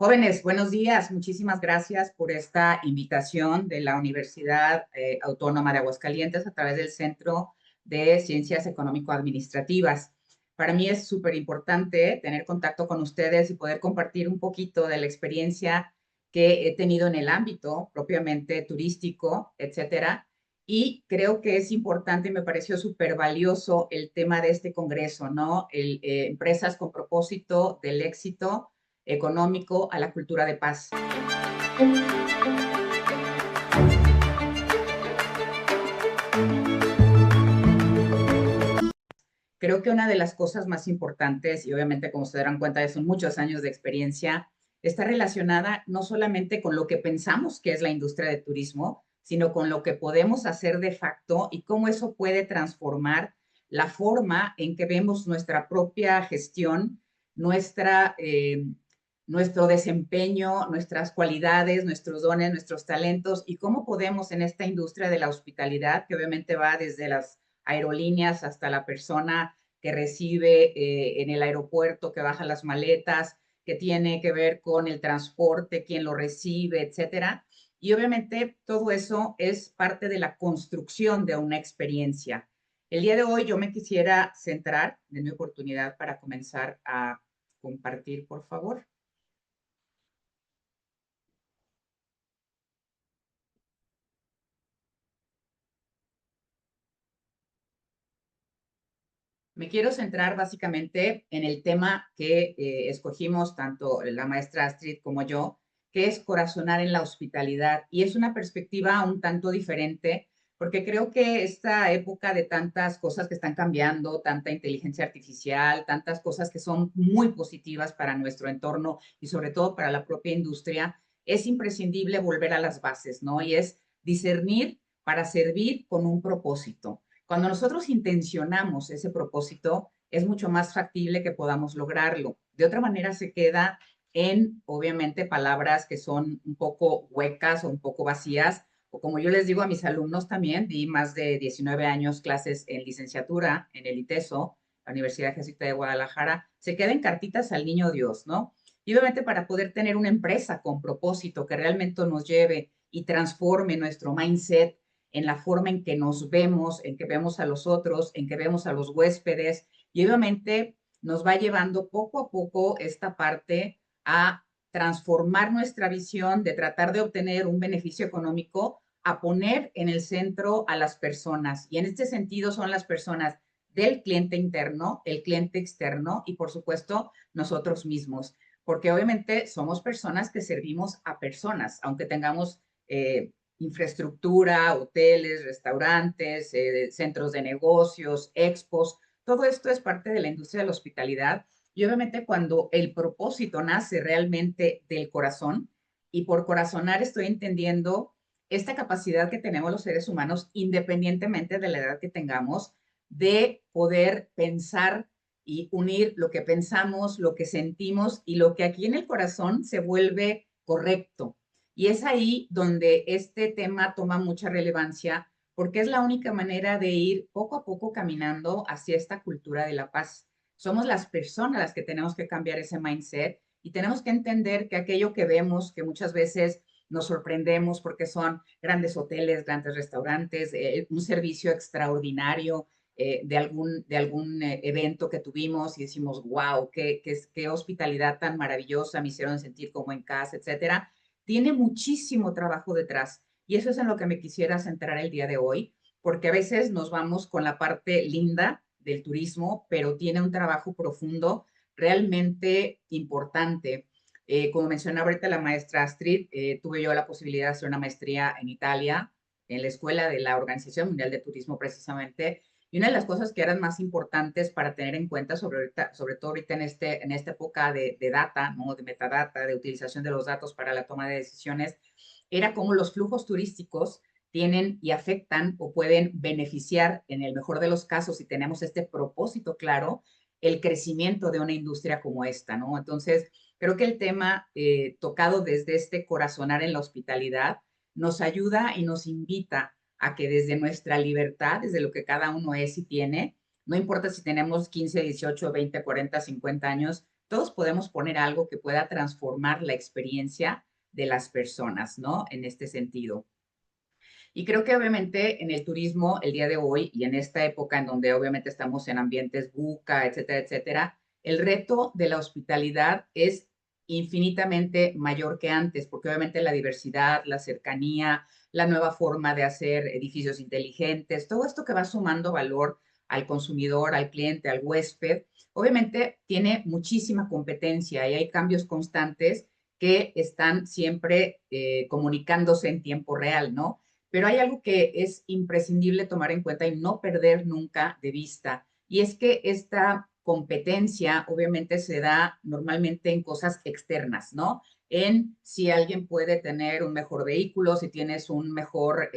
Jóvenes, buenos días. Muchísimas gracias por esta invitación de la Universidad Autónoma de Aguascalientes a través del Centro de Ciencias Económico-Administrativas. Para mí es súper importante tener contacto con ustedes y poder compartir un poquito de la experiencia que he tenido en el ámbito propiamente turístico, etcétera. Y creo que es importante y me pareció súper valioso el tema de este congreso, ¿no? Empresas con propósito del éxito económico a la cultura de paz. Creo que una de las cosas más importantes, y obviamente como se darán cuenta, son muchos años de experiencia, está relacionada no solamente con lo que pensamos que es la industria de turismo, sino con lo que podemos hacer de facto y cómo eso puede transformar la forma en que vemos nuestra propia gestión, nuestra, nuestro desempeño, nuestras cualidades, nuestros dones, nuestros talentos y cómo podemos en esta industria de la hospitalidad, que obviamente va desde las aerolíneas hasta la persona que recibe en el aeropuerto, que baja las maletas, que tiene que ver con el transporte, quién lo recibe, etcétera. Y obviamente todo eso es parte de la construcción de una experiencia. El día de hoy yo me quisiera centrar, de mi oportunidad para comenzar a compartir, por favor. Me quiero centrar básicamente en el tema que escogimos tanto la maestra Astrid como yo, que es corazonar en la hospitalidad. Y es una perspectiva un tanto diferente, porque creo que esta época de tantas cosas que están cambiando, tanta inteligencia artificial, tantas cosas que son muy positivas para nuestro entorno y sobre todo para la propia industria, es imprescindible volver a las bases, ¿no? Y es discernir para servir con un propósito. Cuando nosotros intencionamos ese propósito, es mucho más factible que podamos lograrlo. De otra manera, se queda en, obviamente, palabras que son un poco huecas o un poco vacías, o como yo les digo a mis alumnos también, di más de 19 años clases en licenciatura en el ITESO, la Universidad Jesuita de Guadalajara, se quedan cartitas al niño Dios, ¿no? Y obviamente para poder tener una empresa con propósito que realmente nos lleve y transforme nuestro mindset, en la forma en que nos vemos, en que vemos a los otros, en que vemos a los huéspedes, y obviamente nos va llevando poco a poco esta parte a transformar nuestra visión de tratar de obtener un beneficio económico a poner en el centro a las personas. Y en este sentido son las personas del cliente interno, el cliente externo y por supuesto nosotros mismos, porque obviamente somos personas que servimos a personas, aunque tengamos infraestructura, hoteles, restaurantes, centros de negocios, expos, todo esto es parte de la industria de la hospitalidad. Y obviamente cuando el propósito nace realmente del corazón, y por corazonar estoy entendiendo esta capacidad que tenemos los seres humanos, independientemente de la edad que tengamos, de poder pensar y unir lo que pensamos, lo que sentimos y lo que aquí en el corazón se vuelve correcto. Y es ahí donde este tema toma mucha relevancia porque es la única manera de ir poco a poco caminando hacia esta cultura de la paz. Somos las personas las que tenemos que cambiar ese mindset y tenemos que entender que aquello que vemos, que muchas veces nos sorprendemos porque son grandes hoteles, grandes restaurantes, un servicio extraordinario de algún evento que tuvimos y decimos, wow, qué hospitalidad tan maravillosa, me hicieron sentir como en casa, etcétera. Tiene muchísimo trabajo detrás y eso es en lo que me quisiera centrar el día de hoy, porque a veces nos vamos con la parte linda del turismo, pero tiene un trabajo profundo realmente importante. Como mencionaba ahorita la maestra Astrid, tuve yo la posibilidad de hacer una maestría en Italia, en la escuela de la Organización Mundial de Turismo precisamente, y una de las cosas que eran más importantes para tener en cuenta, sobre todo ahorita en esta época de data, ¿no? De metadata, de utilización de los datos para la toma de decisiones, era cómo los flujos turísticos tienen y afectan o pueden beneficiar, en el mejor de los casos, si tenemos este propósito claro, el crecimiento de una industria como esta, ¿no? Entonces, creo que el tema tocado desde este corazonar en la hospitalidad nos ayuda y nos invita a que desde nuestra libertad, desde lo que cada uno es y tiene, no importa si tenemos 15, 18, 20, 40, 50 años, todos podemos poner algo que pueda transformar la experiencia de las personas, ¿no? En este sentido. Y creo que obviamente en el turismo el día de hoy y en esta época en donde obviamente estamos en ambientes buca, etcétera, etcétera, el reto de la hospitalidad es infinitamente mayor que antes, porque obviamente la diversidad, la cercanía, la nueva forma de hacer edificios inteligentes, todo esto que va sumando valor al consumidor, al cliente, al huésped, obviamente tiene muchísima competencia y hay cambios constantes que están siempre comunicándose en tiempo real, ¿no? Pero hay algo que es imprescindible tomar en cuenta y no perder nunca de vista, y es que esta competencia obviamente se da normalmente en cosas externas, ¿no? En si alguien puede tener un mejor vehículo, si tienes una mejor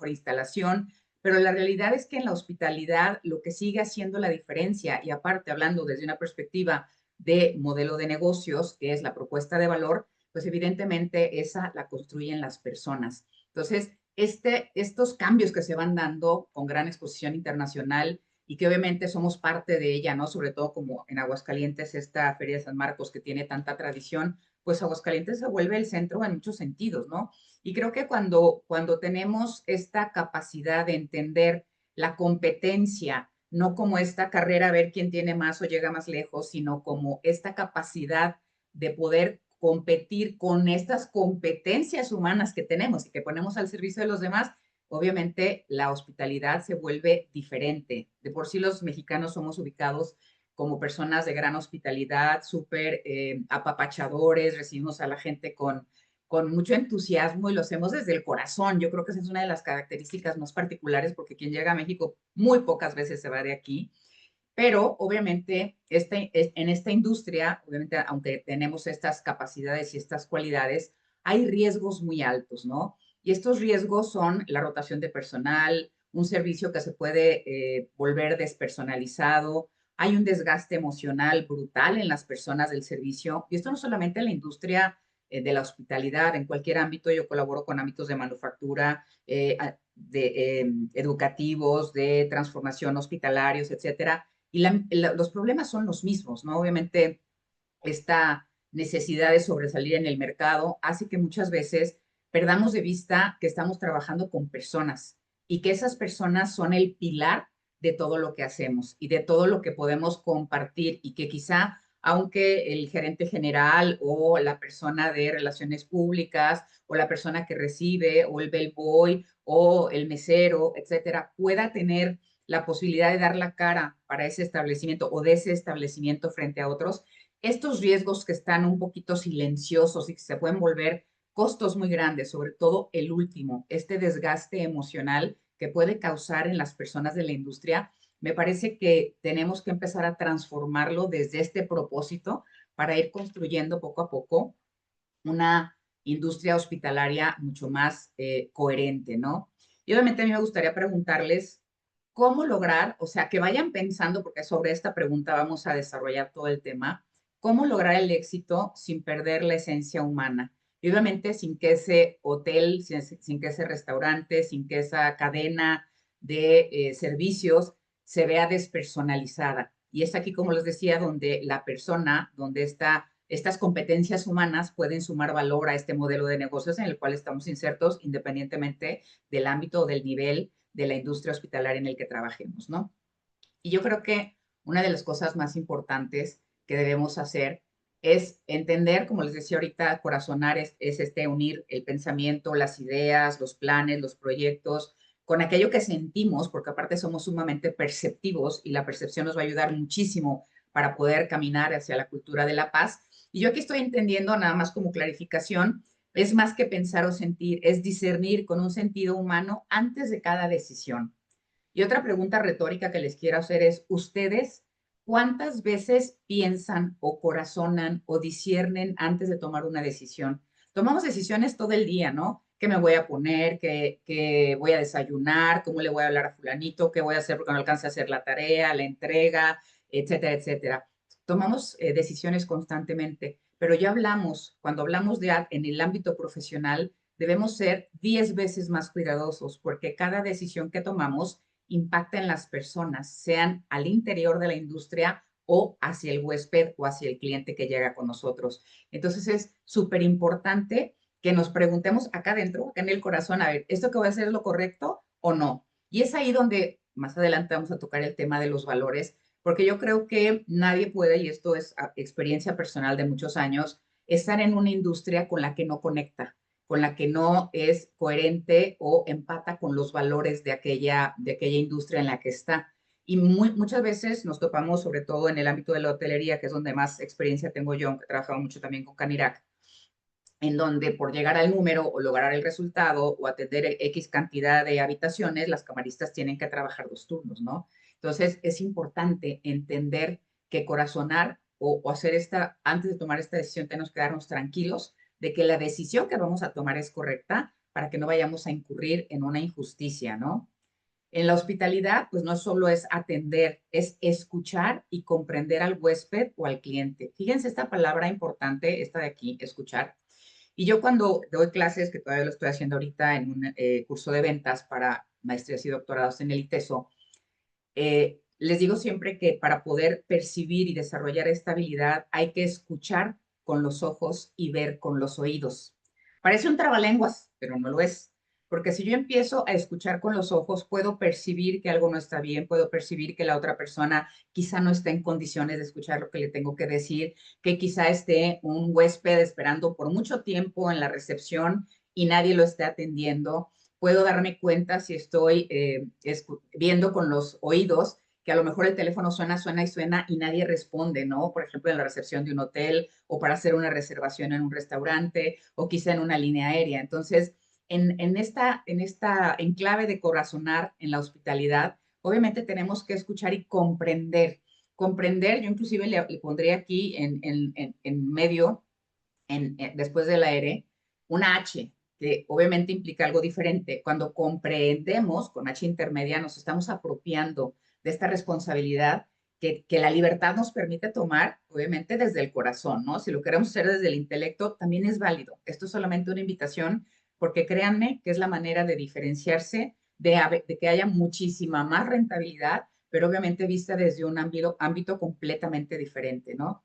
instalación, pero la realidad es que en la hospitalidad lo que sigue haciendo la diferencia, y aparte hablando desde una perspectiva de modelo de negocios, que es la propuesta de valor, pues evidentemente esa la construyen las personas. Entonces, estos cambios que se van dando con gran exposición internacional y que obviamente somos parte de ella, ¿no? Sobre todo como en Aguascalientes, esta Feria de San Marcos que tiene tanta tradición, pues Aguascalientes se vuelve el centro en muchos sentidos, ¿no? Y creo que cuando tenemos esta capacidad de entender la competencia, no como esta carrera a ver quién tiene más o llega más lejos, sino como esta capacidad de poder competir con estas competencias humanas que tenemos y que ponemos al servicio de los demás, obviamente la hospitalidad se vuelve diferente. De por sí los mexicanos somos ubicados como personas de gran hospitalidad, súper apapachadores, recibimos a la gente con mucho entusiasmo y lo hacemos desde el corazón. Yo creo que esa es una de las características más particulares porque quien llega a México muy pocas veces se va de aquí, pero obviamente en esta industria, obviamente aunque tenemos estas capacidades y estas cualidades, hay riesgos muy altos, ¿no? Y estos riesgos son la rotación de personal, un servicio que se puede volver despersonalizado, hay un desgaste emocional brutal en las personas del servicio, y esto no solamente en la industria de la hospitalidad, en cualquier ámbito, yo colaboro con ámbitos de manufactura, educativos, de transformación hospitalarios, etcétera, y los problemas son los mismos, ¿no? Obviamente, esta necesidad de sobresalir en el mercado hace que muchas veces perdamos de vista que estamos trabajando con personas y que esas personas son el pilar de todo lo que hacemos y de todo lo que podemos compartir y que quizá, aunque el gerente general o la persona de relaciones públicas o la persona que recibe o el bellboy o el mesero, etcétera, pueda tener la posibilidad de dar la cara para ese establecimiento o de ese establecimiento frente a otros, estos riesgos que están un poquito silenciosos y que se pueden volver costos muy grandes, sobre todo el último, este desgaste emocional que puede causar en las personas de la industria, me parece que tenemos que empezar a transformarlo desde este propósito para ir construyendo poco a poco una industria hospitalaria mucho más coherente, ¿no? Y obviamente a mí me gustaría preguntarles cómo lograr, o sea, que vayan pensando, porque sobre esta pregunta vamos a desarrollar todo el tema, cómo lograr el éxito sin perder la esencia humana. Y obviamente sin que ese hotel, sin que ese restaurante, sin que esa cadena de servicios se vea despersonalizada. Y es aquí, como les decía, donde la persona, donde estas competencias humanas pueden sumar valor a este modelo de negocios en el cual estamos insertos independientemente del ámbito o del nivel de la industria hospitalaria en el que trabajemos, ¿no? Y yo creo que una de las cosas más importantes que debemos hacer es entender, como les decía ahorita, corazonar es este unir el pensamiento, las ideas, los planes, los proyectos, con aquello que sentimos, porque aparte somos sumamente perceptivos y la percepción nos va a ayudar muchísimo para poder caminar hacia la cultura de la paz. Y yo aquí estoy entendiendo, nada más como clarificación, es más que pensar o sentir, es discernir con un sentido humano antes de cada decisión. Y otra pregunta retórica que les quiero hacer es, ¿ustedes cuántas veces piensan o corazonan o disciernen antes de tomar una decisión? Tomamos decisiones todo el día, ¿no? ¿Qué me voy a poner? ¿Qué voy a desayunar? ¿Cómo le voy a hablar a fulanito? ¿Qué voy a hacer porque no alcance a hacer la tarea, la entrega, etcétera, etcétera? Tomamos decisiones constantemente, pero ya hablamos, cuando hablamos en el ámbito profesional, debemos ser 10 veces más cuidadosos porque cada decisión que tomamos impacta en las personas, sean al interior de la industria o hacia el huésped o hacia el cliente que llega con nosotros. Entonces es súper importante que nos preguntemos acá adentro, acá en el corazón, a ver, ¿esto que voy a hacer es lo correcto o no? Y es ahí donde más adelante vamos a tocar el tema de los valores, porque yo creo que nadie puede, y esto es experiencia personal de muchos años, estar en una industria con la que no conecta, con la que no es coherente o empata con los valores de aquella industria en la que está. Y muchas veces nos topamos, sobre todo en el ámbito de la hotelería, que es donde más experiencia tengo yo, que he trabajado mucho también con Canirac, en donde por llegar al número o lograr el resultado o atender X cantidad de habitaciones, las camaristas tienen que trabajar 2 turnos, ¿no? Entonces, es importante entender que corazonar o hacer antes de tomar esta decisión, tenemos que darnos tranquilos de que la decisión que vamos a tomar es correcta para que no vayamos a incurrir en una injusticia, ¿no? En la hospitalidad, pues no solo es atender, es escuchar y comprender al huésped o al cliente. Fíjense esta palabra importante, esta de aquí, escuchar. Y yo cuando doy clases, que todavía lo estoy haciendo ahorita en un curso de ventas para maestrías y doctorados en el ITESO, les digo siempre que para poder percibir y desarrollar esta habilidad hay que escuchar con los ojos y ver con los oídos. Parece un trabalenguas, pero no lo es. Porque si yo empiezo a escuchar con los ojos, puedo percibir que algo no está bien, puedo percibir que la otra persona quizá no está en condiciones de escuchar lo que le tengo que decir, que quizá esté un huésped esperando por mucho tiempo en la recepción y nadie lo esté atendiendo. Puedo darme cuenta si estoy viendo con los oídos que a lo mejor el teléfono suena, suena y suena y nadie responde, ¿no? Por ejemplo, en la recepción de un hotel o para hacer una reservación en un restaurante o quizá en una línea aérea. Entonces, en esta enclave de corazonar en la hospitalidad, obviamente tenemos que escuchar y comprender. Comprender, yo inclusive le pondría aquí en medio, después de la R, una H, que obviamente implica algo diferente. Cuando comprendemos, con H intermedia, nos estamos apropiando de esta responsabilidad que la libertad nos permite tomar, obviamente desde el corazón, ¿no? Si lo queremos hacer desde el intelecto, también es válido. Esto es solamente una invitación, porque créanme que es la manera de diferenciarse, de que haya muchísima más rentabilidad, pero obviamente vista desde un ámbito completamente diferente, ¿no?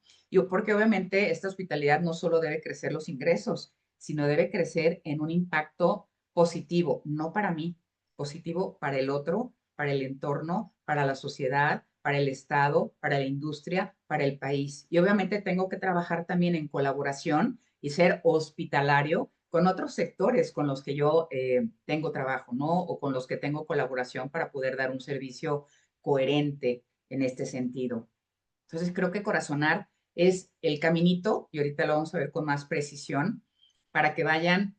Porque obviamente esta hospitalidad no solo debe crecer los ingresos, sino debe crecer en un impacto positivo, no para mí, positivo para el otro, para el entorno, para la sociedad, para el Estado, para la industria, para el país. Y obviamente tengo que trabajar también en colaboración y ser hospitalario con otros sectores con los que yo tengo trabajo, ¿no? O con los que tengo colaboración para poder dar un servicio coherente en este sentido. Entonces, creo que corazonar es el caminito, y ahorita lo vamos a ver con más precisión, para que vayan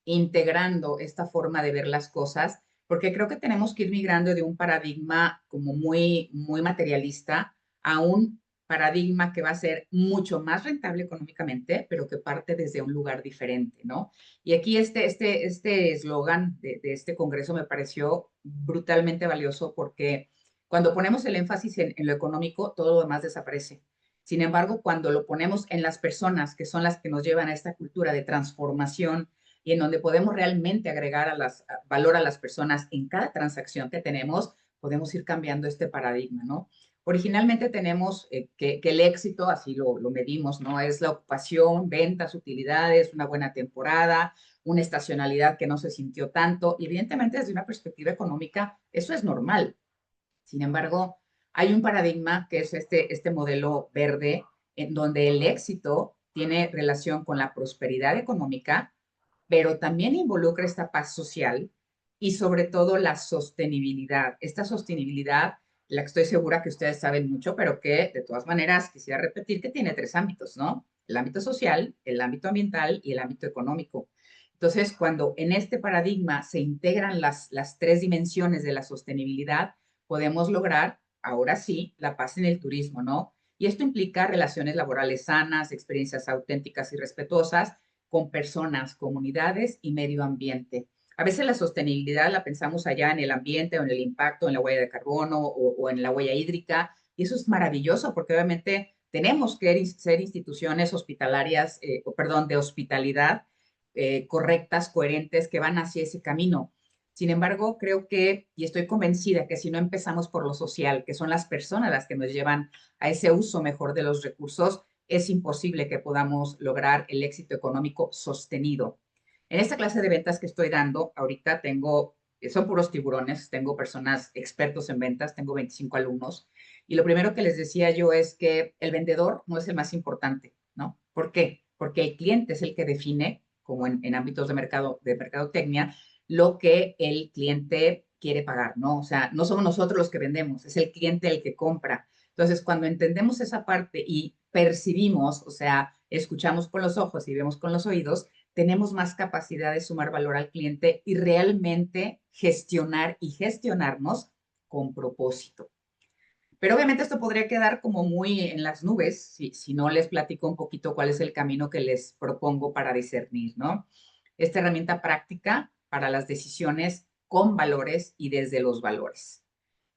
integrando esta forma de ver las cosas, porque creo que tenemos que ir migrando de un paradigma como muy, muy materialista a un paradigma que va a ser mucho más rentable económicamente, pero que parte desde un lugar diferente, ¿no? Y aquí este eslogan de este congreso me pareció brutalmente valioso porque cuando ponemos el énfasis en lo económico, todo lo demás desaparece. Sin embargo, cuando lo ponemos en las personas, que son las que nos llevan a esta cultura de transformación y en donde podemos realmente agregar valor a las personas en cada transacción que tenemos, podemos ir cambiando este paradigma, ¿no? Originalmente tenemos que el éxito, así lo medimos, ¿no? Es la ocupación, ventas, utilidades, una buena temporada, una estacionalidad que no se sintió tanto. Y evidentemente, desde una perspectiva económica, eso es normal. Sin embargo, hay un paradigma que es este modelo verde, en donde el éxito tiene relación con la prosperidad económica, pero también involucra esta paz social y sobre todo la sostenibilidad. Esta sostenibilidad, la que estoy segura que ustedes saben mucho, pero que de todas maneras quisiera repetir que tiene 3 ámbitos, ¿no? El ámbito social, el ámbito ambiental y el ámbito económico. Entonces, cuando en este paradigma se integran las 3 dimensiones de la sostenibilidad, podemos lograr, ahora sí, la paz en el turismo, ¿no? Y esto implica relaciones laborales sanas, experiencias auténticas y respetuosas con personas, comunidades y medio ambiente. A veces la sostenibilidad la pensamos allá en el ambiente o en el impacto en la huella de carbono o en la huella hídrica, y eso es maravilloso porque obviamente tenemos que ser instituciones hospitalarias, perdón, de hospitalidad correctas, coherentes, que van hacia ese camino. Sin embargo, creo que, y estoy convencida que si no empezamos por lo social, que son las personas las que nos llevan a ese uso mejor de los recursos, es imposible que podamos lograr el éxito económico sostenido. En esta clase de ventas que estoy dando, ahorita son puros tiburones, tengo personas expertos en ventas, tengo 25 alumnos, y lo primero que les decía yo es que el vendedor no es el más importante, ¿no? ¿Por qué? Porque el cliente es el que define, como en ámbitos de mercadotecnia, lo que el cliente quiere pagar, ¿no? O sea, no somos nosotros los que vendemos, es el cliente el que compra. Entonces, cuando entendemos esa parte y percibimos, o sea, escuchamos con los ojos y vemos con los oídos, tenemos más capacidad de sumar valor al cliente y realmente gestionar y gestionarnos con propósito. Pero obviamente esto podría quedar como muy en las nubes si no les platico un poquito cuál es el camino que les propongo para discernir, ¿no? Esta herramienta práctica para las decisiones con valores y desde los valores.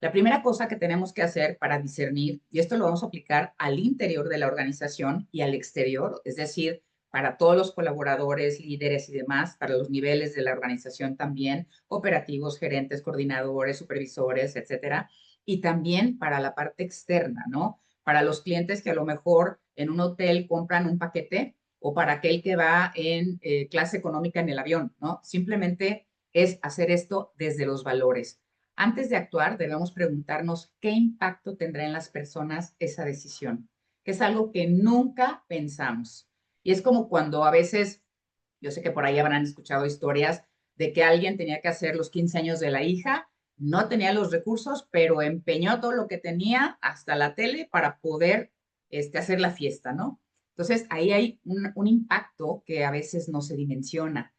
La primera cosa que tenemos que hacer para discernir, y esto lo vamos a aplicar al interior de la organización y al exterior, es decir, para todos los colaboradores, líderes y demás, para los niveles de la organización también, operativos, gerentes, coordinadores, supervisores, etcétera, y también para la parte externa, ¿no? Para los clientes que a lo mejor en un hotel compran un paquete o para aquel que va en clase económica en el avión, ¿no? Simplemente es hacer esto desde los valores. Antes de actuar, debemos preguntarnos qué impacto tendrá en las personas esa decisión, que es algo que nunca pensamos. Y es como cuando a veces, yo sé que por ahí habrán escuchado historias de que alguien tenía que hacer los 15 años de la hija, no tenía los recursos, pero empeñó todo lo que tenía, hasta la tele, para poder hacer la fiesta, ¿no? Entonces, ahí hay un impacto que a veces no se dimensiona.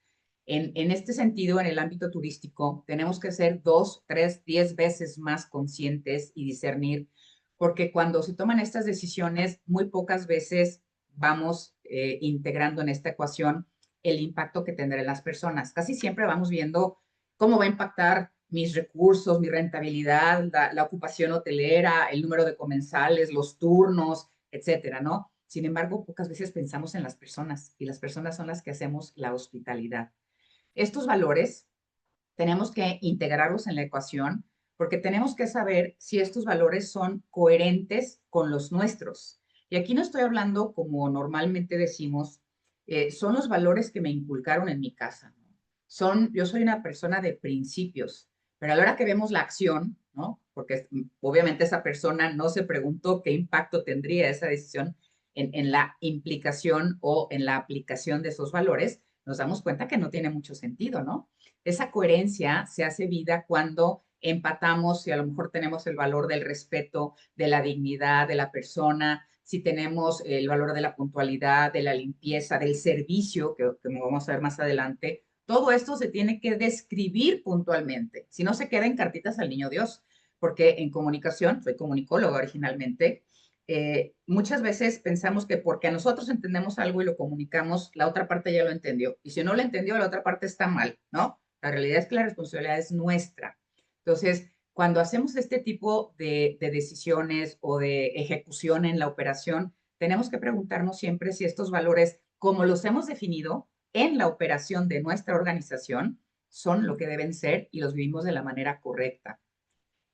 En este sentido, en el ámbito turístico, tenemos que ser 2, 3, 10 veces más conscientes y discernir, porque cuando se toman estas decisiones, muy pocas veces vamos integrando en esta ecuación el impacto que tendrá en las personas. Casi siempre vamos viendo cómo va a impactar mis recursos, mi rentabilidad, la ocupación hotelera, el número de comensales, los turnos, etcétera, ¿no? Sin embargo, pocas veces pensamos en las personas y las personas son las que hacemos la hospitalidad. Estos valores tenemos que integrarlos en la ecuación porque tenemos que saber si estos valores son coherentes con los nuestros. Y aquí no estoy hablando como normalmente decimos, son los valores que me inculcaron en mi casa, ¿no? Yo soy una persona de principios, pero a la hora que vemos la acción, ¿no? Porque obviamente esa persona no se preguntó qué impacto tendría esa decisión en la implicación o en la aplicación de esos valores, nos damos cuenta que no tiene mucho sentido, ¿no? Esa coherencia se hace vida cuando empatamos, si a lo mejor tenemos el valor del respeto, de la dignidad de la persona, si tenemos el valor de la puntualidad, de la limpieza, del servicio, que vamos a ver más adelante, todo esto se tiene que describir puntualmente, si no se queda en cartitas al niño Dios, porque en comunicación, soy comunicóloga originalmente, muchas veces pensamos que porque a nosotros entendemos algo y lo comunicamos, la otra parte ya lo entendió. Y si no lo entendió, la otra parte está mal, ¿no? La realidad es que la responsabilidad es nuestra. Entonces, cuando hacemos este tipo de decisiones o de ejecución en la operación, tenemos que preguntarnos siempre si estos valores, como los hemos definido en la operación de nuestra organización, son lo que deben ser y los vivimos de la manera correcta.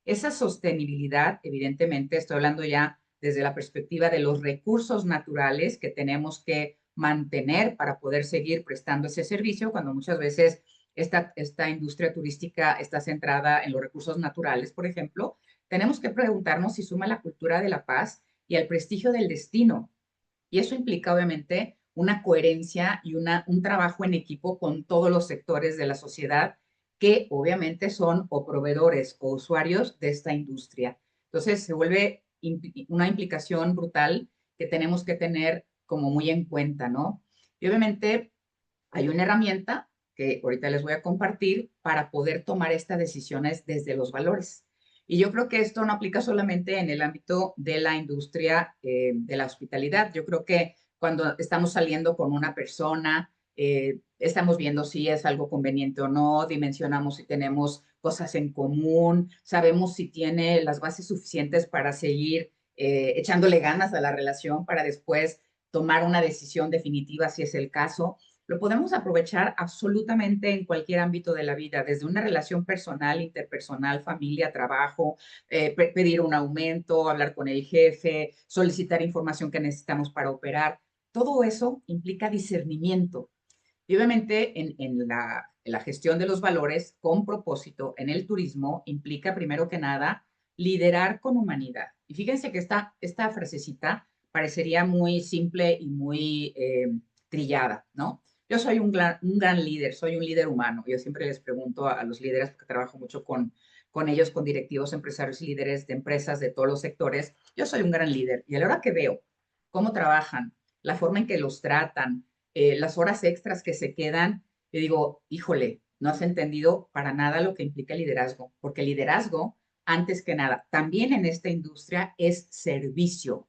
Esa sostenibilidad, evidentemente, estoy hablando ya desde la perspectiva de los recursos naturales que tenemos que mantener para poder seguir prestando ese servicio, cuando muchas veces esta industria turística está centrada en los recursos naturales, por ejemplo, tenemos que preguntarnos si suma la cultura de la paz y el prestigio del destino. Y eso implica, obviamente, una coherencia y un trabajo en equipo con todos los sectores de la sociedad que obviamente son o proveedores o usuarios de esta industria. Entonces se vuelve una implicación brutal que tenemos que tener como muy en cuenta, ¿no? Y obviamente hay una herramienta que ahorita les voy a compartir para poder tomar estas decisiones desde los valores. Y yo creo que esto no aplica solamente en el ámbito de la industria de la hospitalidad. Yo creo que cuando estamos saliendo con una persona, estamos viendo si es algo conveniente o no, dimensionamos si tenemos cosas en común, sabemos si tiene las bases suficientes para seguir echándole ganas a la relación para después tomar una decisión definitiva si es el caso. lo podemos aprovechar absolutamente en cualquier ámbito de la vida, desde una relación personal, interpersonal, familia, trabajo, pedir un aumento, hablar con el jefe, solicitar información que necesitamos para operar. Todo eso implica discernimiento. Y obviamente en la gestión de los valores con propósito en el turismo implica primero que nada liderar con humanidad. Y fíjense que esta frasecita parecería muy simple y muy trillada, ¿no? Yo soy un gran líder, soy un líder humano. Yo siempre les pregunto a los líderes, porque trabajo mucho con ellos, con directivos, empresarios y líderes de empresas de todos los sectores. Yo soy un gran líder. Y a la hora que veo cómo trabajan, la forma en que los tratan, las horas extras que se quedan, yo digo, híjole, no has entendido para nada lo que implica el liderazgo, porque el liderazgo, antes que nada, también en esta industria es servicio.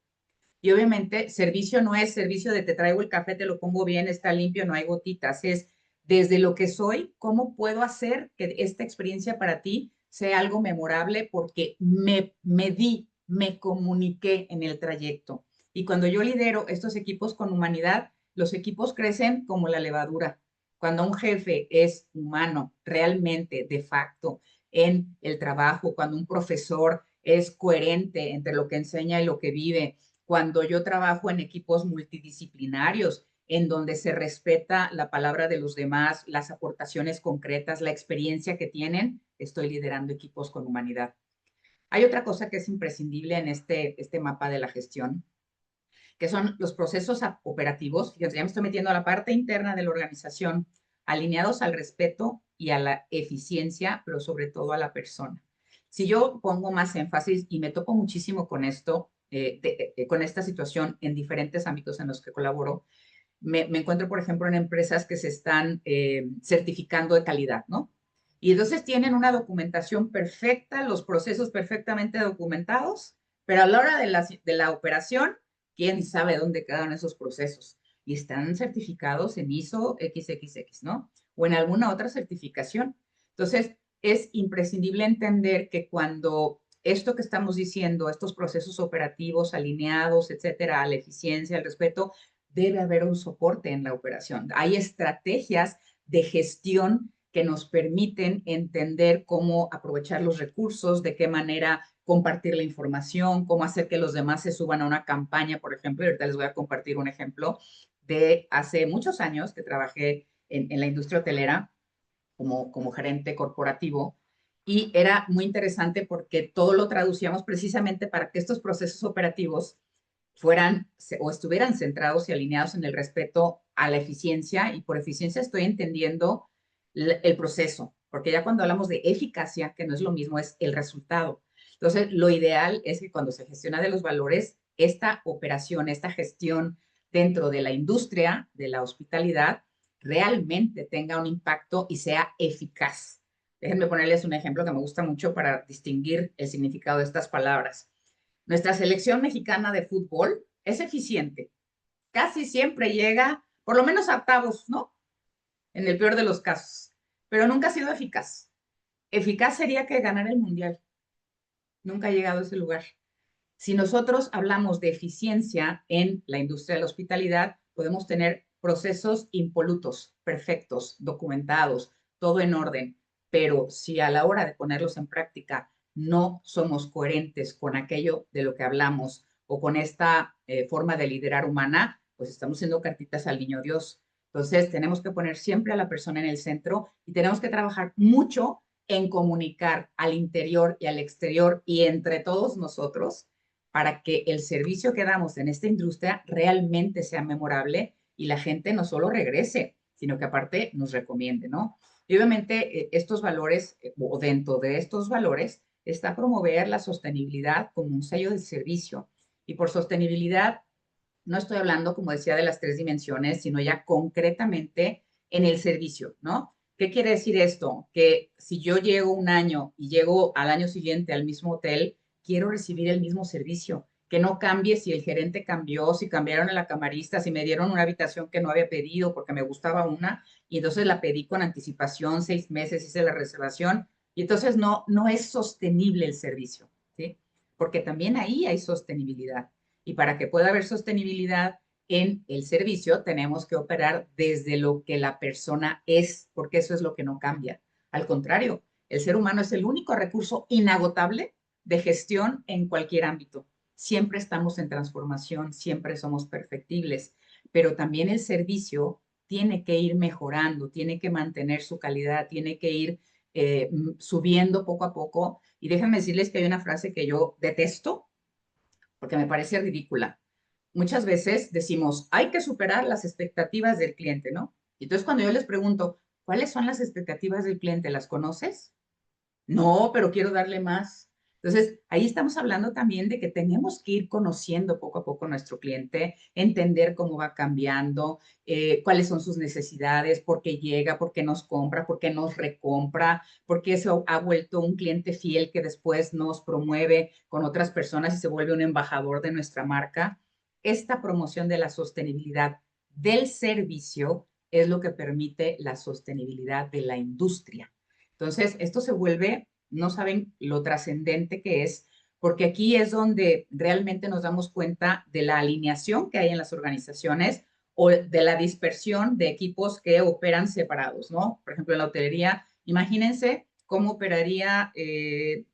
Y obviamente, servicio no es servicio de te traigo el café, te lo pongo bien, está limpio, no hay gotitas. Es desde lo que soy, cómo puedo hacer que esta experiencia para ti sea algo memorable porque me di, me comuniqué en el trayecto. Y cuando yo lidero estos equipos con humanidad, los equipos crecen como la levadura. Cuando un jefe es humano, realmente, de facto, en el trabajo, cuando un profesor es coherente entre lo que enseña y lo que vive, cuando yo trabajo en equipos multidisciplinarios, en donde se respeta la palabra de los demás, las aportaciones concretas, la experiencia que tienen, estoy liderando equipos con humanidad. Hay otra cosa que es imprescindible en este mapa de la gestión, que son los procesos operativos. Fíjense, ya me estoy metiendo a la parte interna de la organización, alineados al respeto y a la eficiencia, pero sobre todo a la persona. Si yo pongo más énfasis, y me topo muchísimo con esto, con esta situación en diferentes ámbitos en los que colaboro, me encuentro, por ejemplo, en empresas que se están certificando de calidad, ¿no? Y entonces tienen una documentación perfecta, los procesos perfectamente documentados, pero a la hora de la operación, ¿quién sabe dónde quedan esos procesos? Y están certificados en ISO XXX, ¿no? O en alguna otra certificación. Entonces, es imprescindible entender que cuando esto que estamos diciendo, estos procesos operativos alineados, etcétera, a la eficiencia, al respeto, debe haber un soporte en la operación. Hay estrategias de gestión que nos permiten entender cómo aprovechar los recursos, de qué manera compartir la información, cómo hacer que los demás se suban a una campaña, por ejemplo. Y ahorita les voy a compartir un ejemplo de hace muchos años que trabajé en la industria hotelera como gerente corporativo. Y era muy interesante porque todo lo traducíamos precisamente para que estos procesos operativos fueran o estuvieran centrados y alineados en el respeto a la eficiencia, y por eficiencia estoy entendiendo el proceso, porque ya cuando hablamos de eficacia, que no es lo mismo, es el resultado. Entonces, lo ideal es que cuando se gestiona de los valores, esta operación, esta gestión dentro de la industria de la hospitalidad realmente tenga un impacto y sea eficaz. Déjenme ponerles un ejemplo que me gusta mucho para distinguir el significado de estas palabras. Nuestra selección mexicana de fútbol es eficiente. Casi siempre llega, por lo menos a octavos, ¿no? En el peor de los casos. Pero nunca ha sido eficaz. Eficaz sería que ganara el mundial. Nunca ha llegado a ese lugar. Si nosotros hablamos de eficiencia en la industria de la hospitalidad, podemos tener procesos impolutos, perfectos, documentados, todo en orden. Pero si a la hora de ponerlos en práctica no somos coherentes con aquello de lo que hablamos o con esta forma de liderar humana, pues estamos siendo cartitas al niño Dios. Entonces, tenemos que poner siempre a la persona en el centro y tenemos que trabajar mucho en comunicar al interior y al exterior y entre todos nosotros para que el servicio que damos en esta industria realmente sea memorable y la gente no solo regrese, sino que aparte nos recomiende, ¿no? Y obviamente estos valores, o dentro de estos valores, está promover la sostenibilidad como un sello de servicio. Y por sostenibilidad, no estoy hablando, como decía, de las tres dimensiones, sino ya concretamente en el servicio, ¿no? ¿Qué quiere decir esto? Que si yo llego un año y llego al año siguiente al mismo hotel, quiero recibir el mismo servicio, que no cambie si el gerente cambió, si cambiaron a la camarista, si me dieron una habitación que no había pedido porque me gustaba una, y entonces la pedí con anticipación, 6 meses, hice la reservación, y entonces no es sostenible el servicio, ¿sí? Porque también ahí hay sostenibilidad. Y para que pueda haber sostenibilidad, en el servicio tenemos que operar desde lo que la persona es, porque eso es lo que no cambia. Al contrario, el ser humano es el único recurso inagotable de gestión en cualquier ámbito. Siempre estamos en transformación, siempre somos perfectibles, pero también el servicio tiene que ir mejorando, tiene que mantener su calidad, tiene que ir subiendo poco a poco. Y déjenme decirles que hay una frase que yo detesto porque me parece ridícula. Muchas veces decimos, hay que superar las expectativas del cliente, ¿no? Y entonces cuando yo les pregunto, ¿cuáles son las expectativas del cliente? ¿Las conoces? No, pero quiero darle más. Entonces, ahí estamos hablando también de que tenemos que ir conociendo poco a poco a nuestro cliente, entender cómo va cambiando, cuáles son sus necesidades, por qué llega, por qué nos compra, por qué nos recompra, por qué se ha vuelto un cliente fiel que después nos promueve con otras personas y se vuelve un embajador de nuestra marca. Esta promoción de la sostenibilidad del servicio es lo que permite la sostenibilidad de la industria. Entonces, esto se vuelve, no saben lo trascendente que es, porque aquí es donde realmente nos damos cuenta de la alineación que hay en las organizaciones o de la dispersión de equipos que operan separados, ¿no? Por ejemplo, en la hotelería, imagínense cómo operaría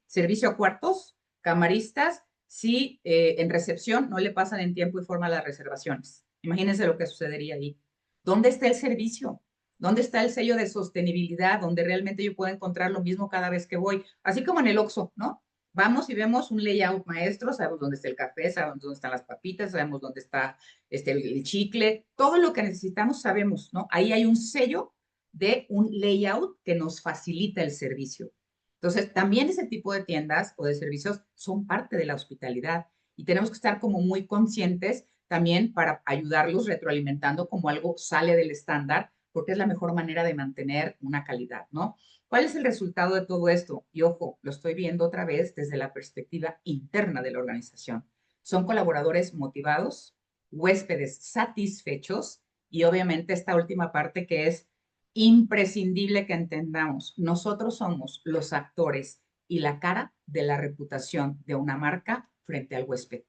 servicio a cuartos, camaristas, si en recepción no le pasan en tiempo y forma las reservaciones. Imagínense lo que sucedería ahí. ¿Dónde está el servicio? ¿Dónde está el sello de sostenibilidad? Donde realmente yo puedo encontrar lo mismo cada vez que voy. Así como en el Oxxo, ¿no? Vamos y vemos un layout maestro, sabemos dónde está el café, sabemos dónde están las papitas, sabemos dónde está el chicle, todo lo que necesitamos sabemos, ¿no? Ahí hay un sello de un layout que nos facilita el servicio. Entonces, también ese tipo de tiendas o de servicios son parte de la hospitalidad y tenemos que estar como muy conscientes también para ayudarlos retroalimentando como algo sale del estándar porque es la mejor manera de mantener una calidad, ¿no? ¿Cuál es el resultado de todo esto? Y ojo, lo estoy viendo otra vez desde la perspectiva interna de la organización. Son colaboradores motivados, huéspedes satisfechos y obviamente esta última parte que es imprescindible que entendamos. Nosotros somos los actores y la cara de la reputación de una marca frente al huésped,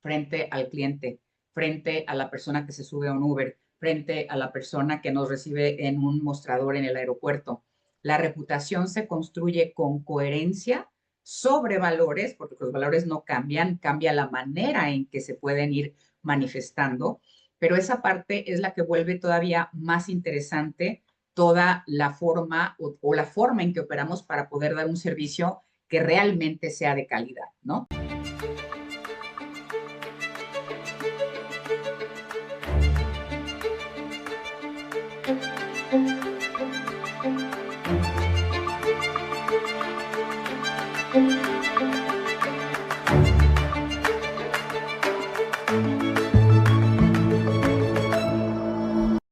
frente al cliente, frente a la persona que se sube a un Uber, frente a la persona que nos recibe en un mostrador en el aeropuerto. La reputación se construye con coherencia sobre valores, porque los valores no cambian, cambia la manera en que se pueden ir manifestando, pero esa parte es la que vuelve todavía más interesante toda la forma o la forma en que operamos para poder dar un servicio que realmente sea de calidad, ¿no?